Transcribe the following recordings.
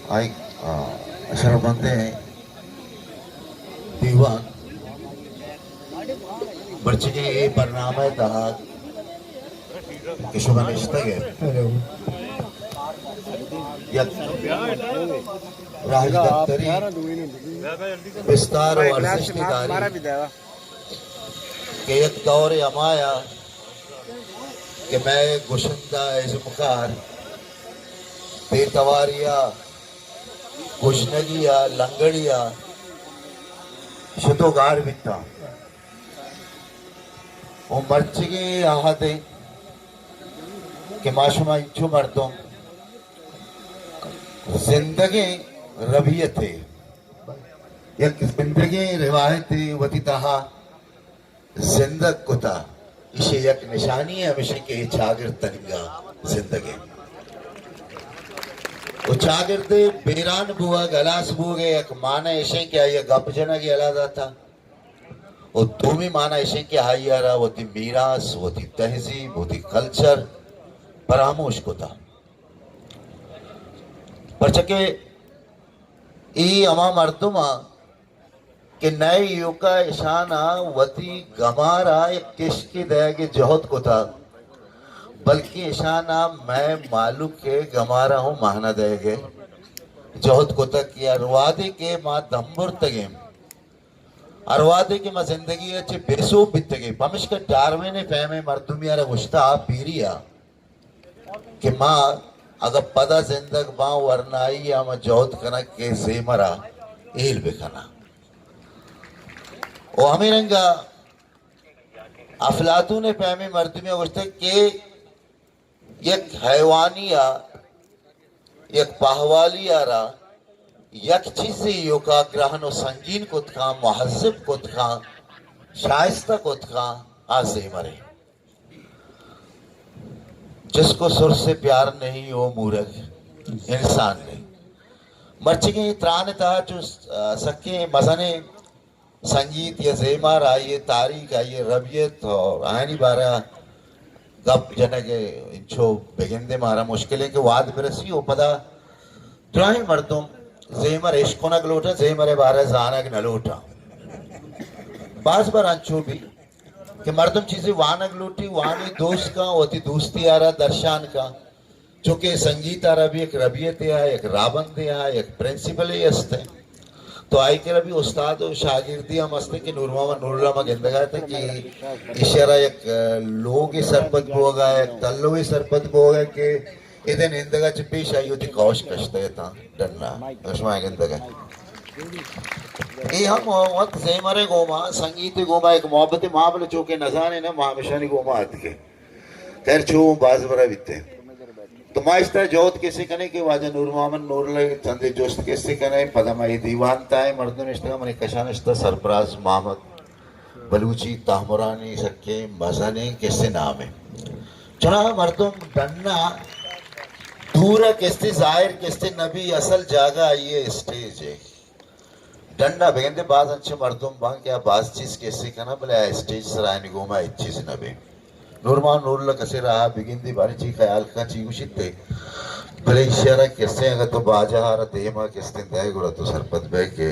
Ay, اشرف بندے دیوان برچگی برنامه دهد که شما نشتگه یک راهی دفتری بستار و ورزش کی داری کہ یک دور امایا کہ میں گشندہ ازمکار بیتواریا گشنگیا لنگڑیا شتوگار بیتا وہ مرچگی آہدے کہ معشومہ انچو مردم زندگی ربیت ہے یک زندگی روایت وتی تہا زندگ کتا اسے یک نشانی ہے ہمیشہ کہ چاگر تنگا زندگی وہ چاگر دے بیران بوا گلاس بوا گئے یک معنی اسے کیا یہ گپ جنہ کی علادہ تھا وہ دومی معنی اسے کیا ہائی آرہا وہ تی میراث وہ تی تہذیب وہ تی کلچر پراموش کتا پرچکے ای اما مردمہ کہ نئے یوکا اشانا وطی گمارا ایک کشکی دے گے جہد کو تھا بلکہ اشانا میں معلوم کے گمارا ہوں ماہنہ دے گے جہد کو تک یا روادے کے ماں دمبر تگیم اروادے کے ماں زندگی اچھے بیسو بیتگے پمش کا ڈاروے نے فہمے مردمی آرہ گشتا آپ پیریا کہ ماں اگر پدا زندگ ماں ورنائی یا ماں جہد کنا کے زیمرا ایل بکنا وہ ہمیں رنگا افلاطون نے پہمی مردمی گوشتا ہے کہ یک حیوانی یک پاہوالی آرہ یک چیزی یوکا گرہن و سنگین کت کھا محذب کت کھا شائستہ کت کھا آسے مرے جس کو سر سے پیار نہیں وہ مورگ انسان نہیں مرچگی ترانے تھا جو سکے مزنے سنگیت یا زیمار آئیے تاریخ آئیے ربیت اور آئینی بارہ گپ جنگے انچو بگندے مارا مشکلیں کہ واد برسی ہو پدا درائی مردم زیمار عشقونک لوٹا زیمار بارہ زانک نلوٹا بعض بار انچو بھی کہ مردم چیزیں وانک لوٹی وانی دوست کا ہوتی دوستی آرہ درشان کا چونکہ سنگیت آرہ بھی ایک ربیت ہے ایک رابند ہے ایک پرنسپل ہی استے تو آئی کہ ربی استاد و شاگردی ہم استے کہ نور محمد نور اللہ مگندہ گیا تھا کہ اشارہ ایک لوگی سرپت بو گا ایک تلوی سرپت بو گا کہ ادھے نندگا چھ پیش آئی ہوتی کوش کشتے تھا ڈننا اشمائی گندہ گیا یہ ہم وقت زیمرے گوما سنگیت گوما ایک محبت معاملہ چوکے نظانے نا مہامشانی گوما آت کے خیر چھو باز برا بیتے ہیں تو مائشتہ جوت کسی کنے کہ واجہ نور محمد نور اللہ چندے جوست کسی کنے پدمائی دیوان تائیں مردم اشتگا منی کشانشتہ سرپراز محمد بلوچی تحمرانی سکے مزنے کسی نام ہے چنانہ مردم ڈننا دورہ کسی ظاہر کسی نبی اصل جاگہ آئیے اسٹیج ہے ڈنڈا بگندے بعض انچے مردم بان کیا بعض چیز کسی کنا بلے اسٹیج سرائنی گوما ایک چیز نبی نورمان نور اللہ کسی رہا بگندی باری چی خیال کا چی گوشت تے بلے اشارہ کسی اگر تو باجہ ہارا دیما کسی دے گوڑا تو سرپت بے کہ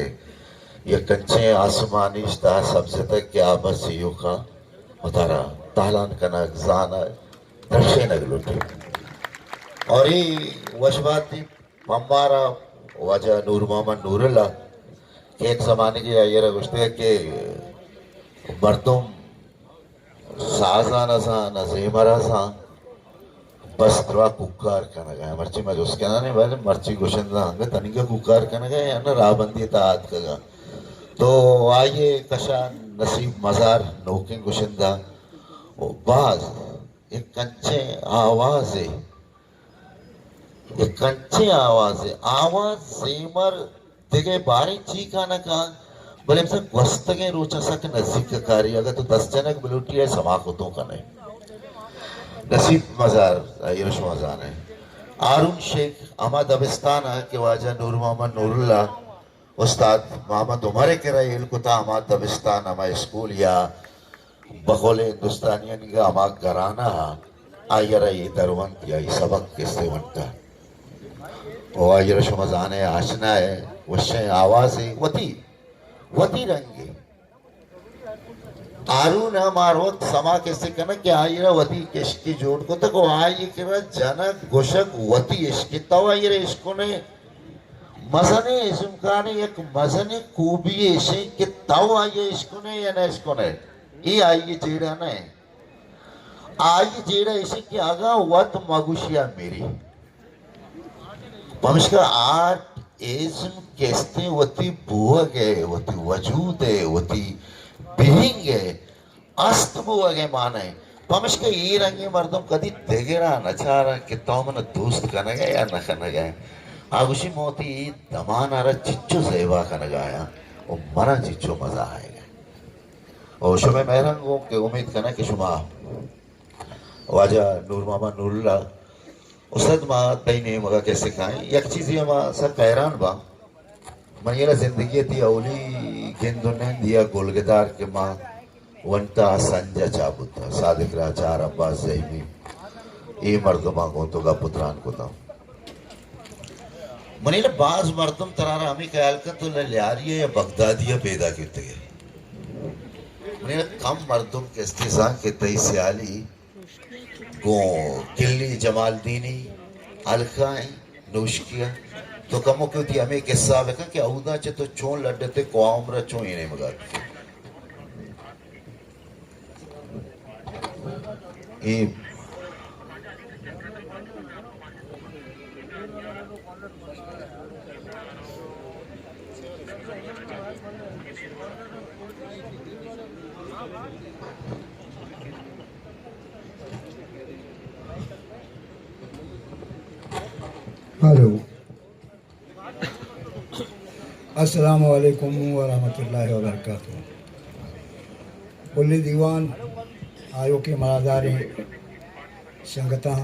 یہ کنچے آسمانی اشتہ سبزے تک کیا بس یو کا مطارا تحلان کنک زانا درشے نگلوٹے اور یہ وشبات تھی ہمارا واجہ نور محمد نور اللہ کہ ایک زمانے کی آئیے رہا گوشتے ہیں کہ مردم سازا نسا نزیمرا سا بس دروا ککار کنا گیا مرچی میں جو اس کے نانے بھائی مرچی گوشندہ ہنگا تنگا ککار کنا گیا یا نا راہ بندی اتحاد کگا تو آئیے کشان نصیب مزار نوکیں گوشندہ بعض ایک کنچے آواز ہے ایک کنچے آواز ہے آواز زیمر دیکھے باری چیکا نہ کہا بلے ہم سے گوستگیں روچا سا کہ نزدیک کا کاری اگر تو 10 جنک بلوٹی ہے سماقتوں کا نہیں نصیب مزار ایرش مزان ہے آرون شیخ اما دبستان ہے کہ واجہ نور محمد نور اللہ استاد محمد عمر کے رہے علکتا اما دبستان اما اسکول یا بخول ہندوستانیان کا اما گرانا آئی رہی دروانت یا سبق کس سے ونٹا واجر شمزان آشنا ہے وشیں آواز وتی رنگے آرو نہ ماروت سما کیسے کنا کہ آئیرہ وتی کشکی جوڑ کو تک آئی کرا جنک گوشک وتی عشقی تو آئیرہ عشقوں نے مزنے اسم کانے یک مزنے خوبی عشق کہ تو آئیے عشقوں نے یا نہ عشقوں نے یہ آئیے جیڑا نہ ہے آئیے جیڑا عشق کہ آگا وط مگوشیا میری پمشکا آٹ اسم کیستے وتی بوگ ہے وتی وجود ہے وتی بیہنگ ہے است بوگ ہے مانا ہے پمشکا یہ رنگی مردم کدی دگرا نچارا کہ تو من دوست کنگا یا نہ کنگا آگوشی موتی دمان آرہ چچو زیبا کنگایا اور منا چچو مزہ آئے گا اور شما مہرنگوں کہ امید کنا کہ شما واجہ نور ماما نور اللہ اسد ماں تینے مگا کیسے کھائیں یک چیزی ماں سر قیران با من یہ زندگی تی اولی گندنین دیا گلگدار کے ماں ونٹا سنجا چابتا صادق را چار عباس زہمی یہ مردماں کو تو گا پتران کو تا منی لے بعض مردم ترارا ہمیں خیال کر تو لیاریہ یا بغدادیہ پیدا کیتے گئے منی لے کم مردم کے استیزان کے تئی سیالی گو کلی جمال دینی حلقائیں نوشکیاں تو کمو کیوں تھی ہمیں قصہ بکا کہ اہدا چھے تو چون لڑتے تھے قوام رہ چون ہی نہیں مگاتے یہ ہلو السلام علیکم ورحمۃ اللہ وبرکاتہ کلی دیوان آیو کے مراداریں سنگتاں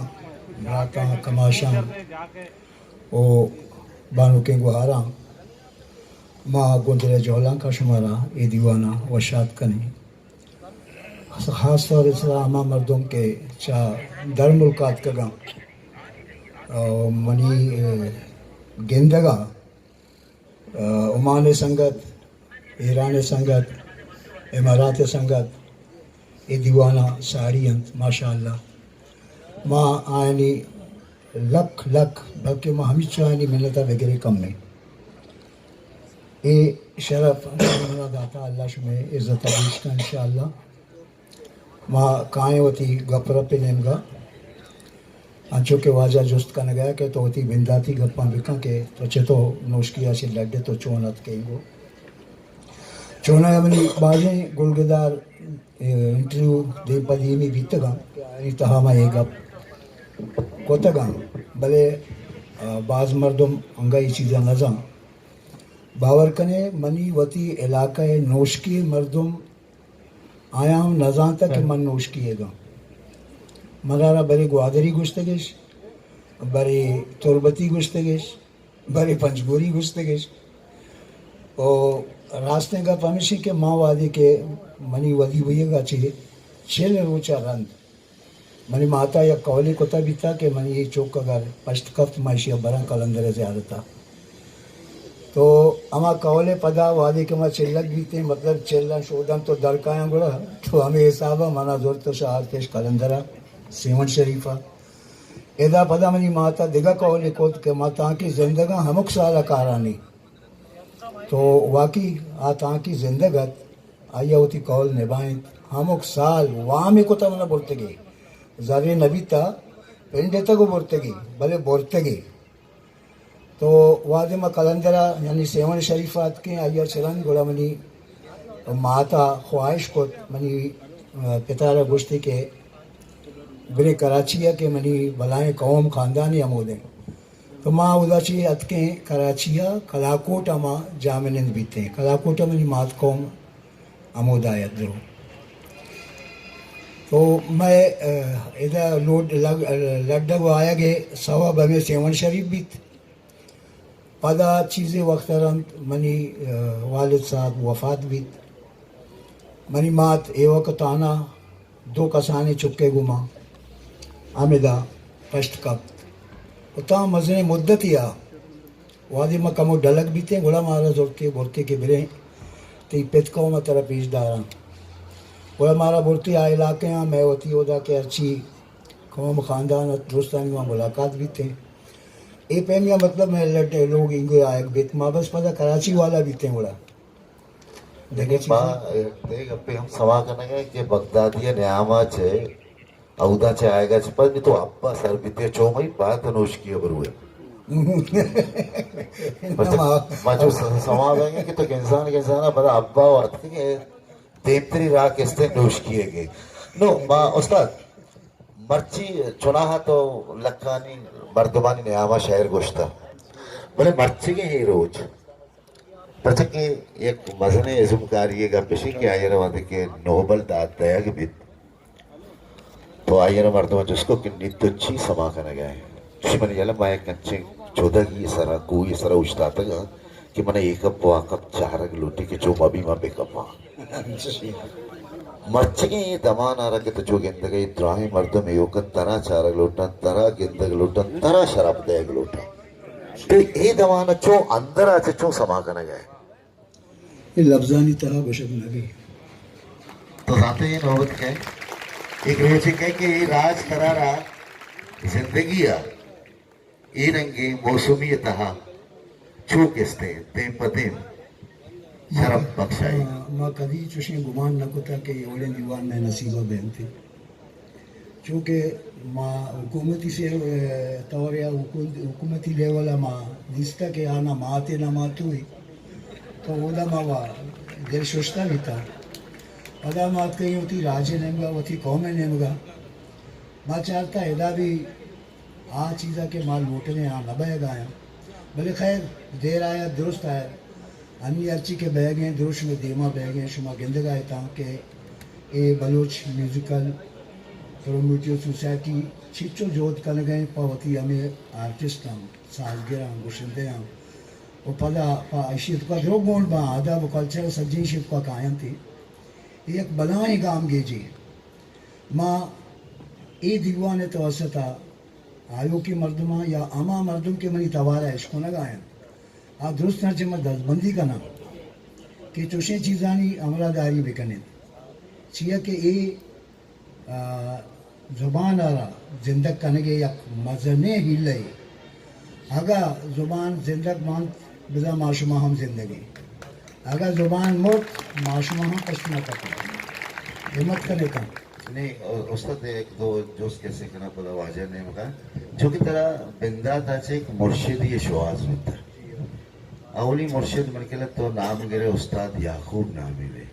براتاں کماشاں او بانو کے گوہاراں ماں گندرے جولاں کا شمارا یہ دیوانہ وشات کنے خاص طور اس طرح ہما مردوں کے چاہ در ملکات کا گاں منی گندگا عمان سنگت ایران سنگت امارات سنگت یہ دیوانہ ساری انت ماشاءاللہ ماں آئینی لکھ بلکہ ماں ہمیشہ آئینی ملتا وغیرہ کم میں یہ شرف داتا اللہ شمیں عزت عزیز کا انشاءاللہ ماں کائیں ہوتی گپر پہ نمگا انچو کے واجہ جست کا نگایا کہ تو ہوتی بنداتی گپاں بکاں کے تو چھتو نوشکیا سے لڑے تو چونت کہیں گو چونہ منی بازیں گلگدار انٹرویو دے پدیمی بیت گا اتہامہ یہ گپ کوتا گا بلے بعض مردم انگائی چیزیں نظام باور کنے منی وتی علاقہ نوشکی مردم آیام نظام تک من نوشکیے گا مرارا بری گوادری گشتگش بری تربتی گشتگش بری پنجگوری گشتگش اور راستے کا پمیشی کے ماں وادی کے منی ودی ہوئے گا چھل روچا رند منی ماتا یا کولی کتا بھی تھا کہ منی یہ چوک اگر پشت کفت معاشی بران کلندر زیادتا تو اما کولے پدا وادی کے ماں چلک بھی تھے مطلب چلن شودن تو درکایاں گڑا تو ہمیں حسابہ مانا زور تو شہر کش کلندرہ سیون شریفہ ایدہ پدا منی ماتا دگا کولے کود کہ ماتا کی زندگاں ہمک سالہ کارانی تو واقعی آتا کی زندگت آیا ہوتی کول نبائیں ہمک سال وامی کو تا منا بولتے گئی ذری نبی تا پنڈے تا کو بولتے گئی بلے بولتے گئی تو وادی ما کلندرہ یعنی سیون شریفات کے آیا چلن گوڑا منی ماتا خواہش کو منی پتارہ گوشتی کے بلے کراچیہ کے منی بلائیں قوم خاندانی عمودیں تو ماں ادا چی اتکیں کراچیہ کلاکوٹا ماں جامنند بیتے ہیں کلاکوٹا منی مات قوم عمود آیت درو تو میں ادھا لڈگ آیا گے سوا بہمیں سیون شریف بیت پدا چیزیں وقت رنت منی والد صاحب وفات بیت منی مات اے وقت آنا دو کسانے چکے گما آمدہ پشت کپت اتاں مزنے مدت یا وادی ما کمو ڈلک بیتے گوڑا مارا زورتے بورتے کے برے تی پت کو ما ترا پیش دارا گوڑا مارا بورتے آئے علاقے ہیں میں ہوتی ہودا کہ اچھی قوم خاندان دوستانی وہاں ملاقات بھی تھے اے پہن کا مطلب میں لڑتے لوگ انگو آئے بیت ما بس پتا کراچی والا بھی تھے گوڑا دیکھیں دیکھ اب ہم سوا کرنے گئے کہ بغدادیہ نیامہ چھے اودا چھے آئے گا چھے پر نہیں تو ابا سر بیتے چو مئی بات نوش کی ابر ہوئے ماں جو سوا گئے کہ تو انسان کے انسان پتا ابا وقت کہ تیمتری راہ کستے نوش کیے گئے نو ماں استاد مرچی چناہا تو لکھانی مردمانی نیامہ شہر گوشتا بلے مرچی کے ہی روج پرچہ کہ ایک مزن ازم کاری گا پیشی کہ آئیر وادی کے نوبل داد دیا کہ بیت تو آئیر مردمان جس کو کنی تچھی سما کرنے گئے جس میں نے جالا مائے کنچے چودہ کی سرا کوئی سرا اجتاتا گا کہ میں نے ایک اب واقب چارک لوٹی کہ جو مبی ماں بے کپا مرچی کے یہ دمان آ رہا کہ تو جو گندگا یہ دراہی مردم ایوکا ترا چارک لوٹا ترا گندگ لوٹا ترا شراب دیگ لوٹا تو یہ دمان چو اندر آچے چو سما کرنے گئے یہ لفظانی طرح بشک نبی تو ذاتے یہ نوبت کہیں ایک روچے کہیں کہ یہ راج قرارا زندگی یہ رنگی موسمیتہا چوکستے تیم پتیم شرم بخشائی ماں کدی چوشیں گمان نہ کتا کہ یہ اولین دیوان میں نصیبہ بہن تھی چونکہ ماں حکومتی سے طور یا حکومتی لیولا ماں دیستا کہ آنا ماتے نہ ماتوئی تو اودا ماں دل شوشتا بھی تھا ادا مات کہیں ہوتی راجے نمگا ہوتی قوم نمگا ماں چاہتا ادا بھی آ چیزا کے ماں لوٹنے آ نہ بہ گایا بلے خیر دیر آیا درست آیا ہمی ارچی کے بہ گئے درست میں دیما بہ گئے شما گندگ آئے تھا کہ اے بلوچ میوزیکل پروموٹیو سوسائٹی چھچو جوت کن گئے پاوتی ہمیں آرٹسٹ ہم سازگر ہم گوشندے ہم وہ پدا اشیت کا درو گون با آدھا وہ کلچر سجی شیف کا قائم تھی ایک بلائیں گام گے جی ماں ای دیوان توسطا آیو کی مردمہ یا اما مردم کے منی توارا عشق نہ گائیں آ درست نرچے میں دستبندی کا نام کہ چوشیں چیزانی عملہ داری بکنے چیئے کہ ای زبان آرہ زندگ کنگے یک مزنے ہی لئے اگا زبان زندگ مان بدا معاشمہ ہم زندگی اگا زبان مرد معاشمہ ہم پشمہ کرتے ہمت کرنے کا نہیں استاد ایک دو جوز کیسے کنا پدا واجہ نے مکا چونکہ طرح بندہ تا چھے ایک مرشدی شواز ہوتا اولی مرشد منکلہ تو نام گرے استاد یعقوب نامی لے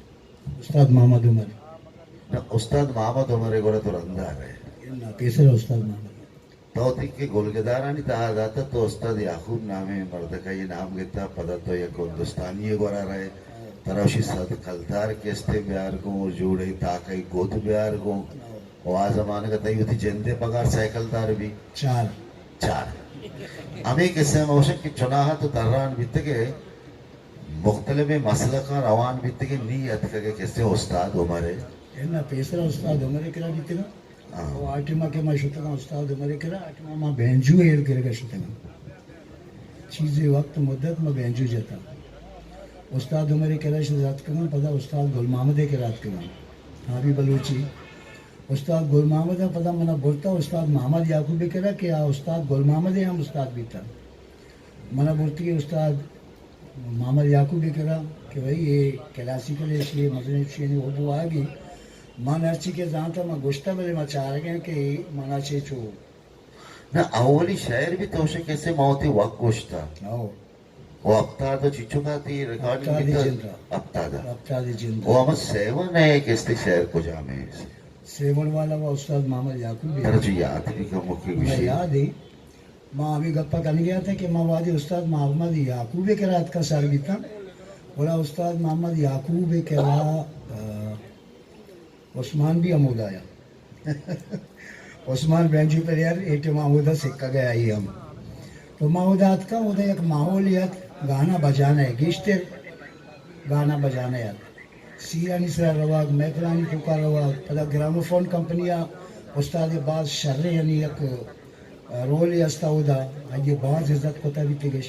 استاد محمد عمر استاد محمد عمر گوڑا تو رندہ رہے کیسر استاد محمد تو تھی کہ گلگدارانی تا آدھاتا تو استاد یعقوب نامی مردکا یہ نام گتا پدا تو یک ہندوستانی گوڑا رہے تروشی صد کلدار کیستے بیار گوں جوڑے تاکہ گود بیار گوں وہاں زمانے کا تیو تھی جندے پگار سائیکل دار بھی چار ہمیں کسے موشک کی چناہا تو تران بیتے کے مختلف مسلقہ روان بیتے کے نیت کے کسے استاد عمرے اینا پیسرا استاد عمرے کرا بیتے گا وہ آٹھما کے ماں شتا گا استاد عمرے کرا آٹھما ماں بینجو ایر کرے گا شتا گا چیزیں وقت مدت میں بینجو جاتا استاد عمر کرا شہزاد کرنا پدا استاد گل محمد کے رات کرنا ہاں بھی بلوچی استاد گل محمد پدا منا بولتا استاد محمد یعقوب کرا کہ استاد گل محمد ہم استاد بھی تھا منا بولتی ہے استاد محمد یعقوب کرا کہ بھائی یہ کلاسیکل ہے اس لیے مزنے چینے اردو آ گئی ماں نرچی کے جہاں تھا میں گوشتا بلے میں چاہ رہے کہ مانا چے چھو نا اولی شاعر بھی تو اسے کیسے موتی وقت گوشتا وہ افتادہ چیچو کا تھی ریکارڈنگ بھی تھا افتادہ جندہ وہ ہمیں سیون ہے کہ اس تے شہر کو جامعے سیون والا وہ استاد محمد یعقوب بھی ترجو یاد بھی کہ مکی میں گوشی یاد ہے ماں ابھی گپا کرنے گیا تھا کہ ماں وادی استاد محمد یعقوب کے رات کا سر بھی تھا بولا استاد محمد یعقوب کے رات عثمان بھی عمود آیا عثمان بینجو پر یار ایٹ محمودہ سکھا گیا ہی ہم تو محمودات کا ادھا ایک ماحولیت گانا بجانا ہے گیشتر گانا بجانا ہے سیرانی سرا رواق میکلانی کوکا رواق پدا گراموفون کمپنیا استاد باز شرع یعنی ایک رول ہستا ادھا یہ باز عزت کو تا بھی تگش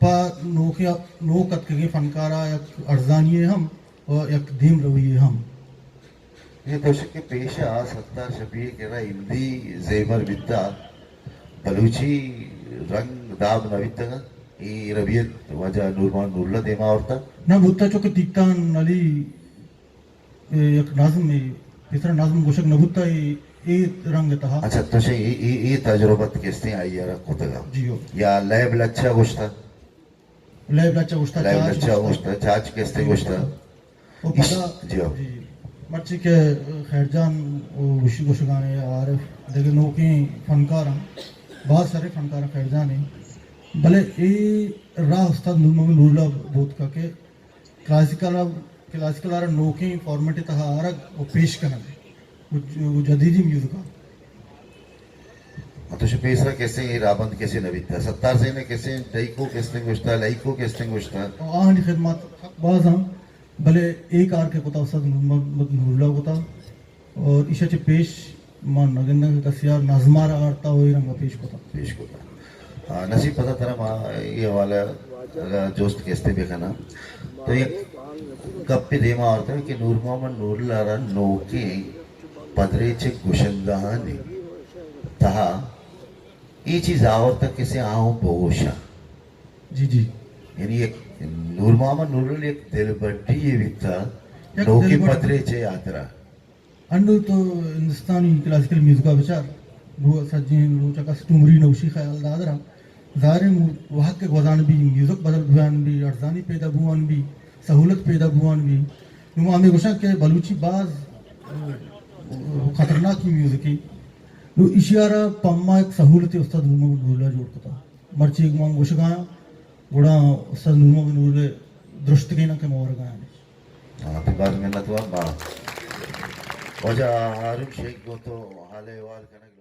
پا نوکت کے فنکارا یک ارزانی ہم اور یک دیم روی ہم یہ دوشک کے پیش آ ستار شبیہ کے رہا ہندی زیمر بیتا بلوچی رنگ داب نویتا گا یہ ربیت وجہ نورمان نورلا دیما ہوتا نہ بھوتا چوکے تیکتان نلی یک نظم میں تیسرا نظم گوشک نہ بھوتا یہ رنگ تہا اچھا تو سے یہ تجربت کیسے آئی یارا کھوتا گا جیو یا لیب لچھا گوشتا لیب لچا گوشتا لیب لچھا گوشتا چاچ کیسے گوشتا وہ پتا جیو مرچی کے خیر جان وشی گوشگانے عارف دیکھے نوکی فنکار ہیں بہت سارے فنکار خیر جان ہیں بھلے ای راہ استاد نور اللہ بہت کا کہ کلاسیکل آرہ نوکی فارمیٹی تہا آرہ وہ پیش کرنا ہے وہ جدیدی میوزک کا تو سے پیسرا کیسے یہ رابند کیسے نویتا ستار سے نے کیسے لائکو کیسے گوشتا لائکو کیسے گوشتا آہنی خدمات بعض ہم بھلے ایک آر کے کتا استاد نور اللہ کتا اور ایشا چے پیش مان نگندہ کے کسیار نظمار آرتا ہوئی رنگا پیش کتا پیش کوتا نصیب پتا ترہ یہ والا جوست کیسے بیکھنا تو یہ کب پہ دیما آرتا ہے کہ نور محمد نور لارا نوکی پدرے چے گوشندہانی تہا یہ چیز آورتا کسے آہوں بوشا جی جی یعنی ایک نور محمد نور اللہ ایک دل بڑی یہ بیتا نوکی پدرے چے آترا انڈو تو ہندوستانی کلاسیکل میوزکا بچار رو سجین رو چکا ستمری نوشی خیال دادرہ ظاہر وقت کے گوزان بھی میوزک بدل بھوان بھی ارزانی پیدا بھوان بھی سہولت پیدا بھوان بھی نمو ہمیں گوشا کہ بلوچی باز خطرناکی میوزکی نو اشیارہ پمہ ایک سہولتی استاد نور اللہ جوڑ کتا مرچی ایک ماں گوشا گایا گوڑا استاد نور اللہ درشتگی نہ کے مور گایا تو بعد میں نتوان با وجہ حارم شیخ کو تو حالے وار کنک